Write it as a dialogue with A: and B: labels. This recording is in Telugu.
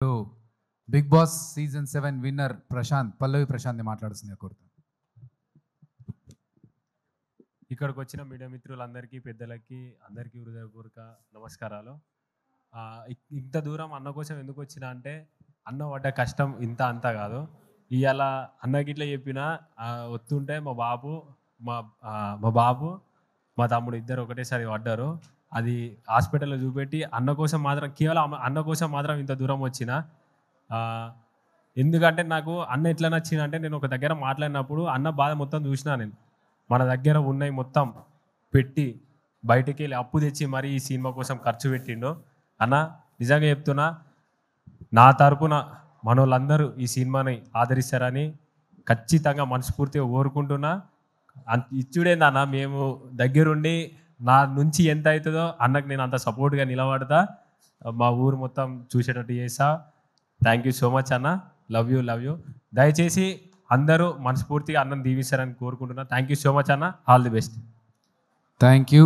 A: బిగ్ బాస్ సీజన్ 7 విన్నర్ పల్లవి ప్రశాంత్ మాట్లాడుతుంది కోరుతాను.
B: ఇక్కడికి వచ్చిన మీడియా మిత్రులందరికీ, పెద్దలకి, అందరికీ హృదయపూర్వక నమస్కారాలు. ఇంత దూరం అన్న కోసం ఎందుకు వచ్చినా అంటే, అన్న పడ్డ కష్టం ఇంత అంతా కాదు. ఇవాళ అన్నకి ఇట్లా చెప్పిన వస్తుంటే మా బాబు మా తమ్ముడు ఇద్దరు ఒకటేసారి పడ్డారు. అది హాస్పిటల్లో చూపెట్టి అన్న కోసం మాత్రం, కేవలం అన్న కోసం మాత్రం ఇంత దూరం వచ్చిన. ఎందుకంటే నాకు అన్న ఎట్లా నచ్చింది అంటే, నేను ఒక దగ్గర మాట్లాడినప్పుడు అన్న బాధ మొత్తం చూసినా. నేను మన దగ్గర ఉన్నాయి మొత్తం పెట్టి బయటికి వెళ్ళి అప్పు తెచ్చి మరీ ఈ సినిమా కోసం ఖర్చు పెట్టిండు. అన్న నిజంగా చెప్తున్నా, నా తరపున మనోళ్ళందరూ ఈ సినిమాని ఆదరిస్తారని ఖచ్చితంగా మనస్ఫూర్తిగా కోరుకుంటున్నా. ఇచ్చుడేందన్న, మేము దగ్గరుండి నా నుంచి ఎంత అవుతుందో అన్నకు నేను అంత సపోర్ట్గా నిలబడతా. మా ఊరు మొత్తం చూసేటట్టు చేస్తా. థ్యాంక్ యూ సో మచ్ అన్న. Love you. దయచేసి అందరూ మనస్ఫూర్తిగా అన్నం దీవిస్తారని కోరుకుంటున్నా. థ్యాంక్ యూ సో మచ్ అన్న. All the best.
A: Thank you.